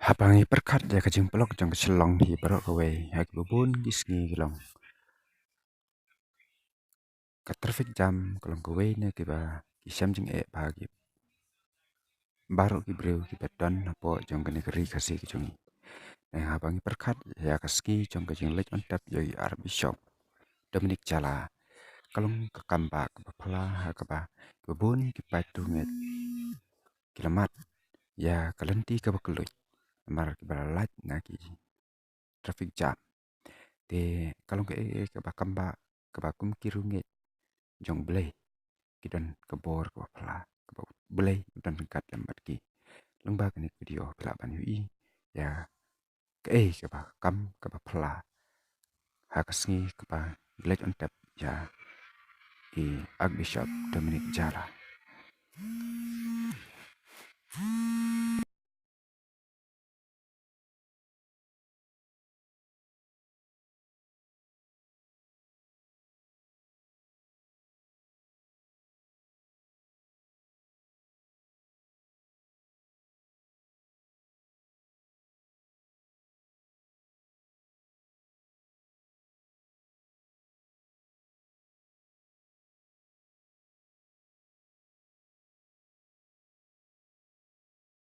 Habangi perkat ya kajing pelok jang ke Shillong hi baroh kawei hak bubun di sngi kilong. Ka traffic jam kalong kawei na kiba kisam jing bagi. Baroh ki breu ki beton apo jang kene keri kasih ki jungi. Nah habangi perkat ya kaski jang kajing leit ontep I Archbishop Dominic Jala. Kalong ke kambak ke pala hakaba bubun ki patu nget kilamat ya kalenti ke bakelut. Mar ki balat na ki traffic jam. Te kalong ke bakamba ke bakum kirunget jong belai kidan kebor ke pala ke belai dan dekat lembat ki lengba kini video pela ban ui ya ke ba kam ke ba pala hak sngi ke ba leit ontep ya I Archbishop Dominic Jala.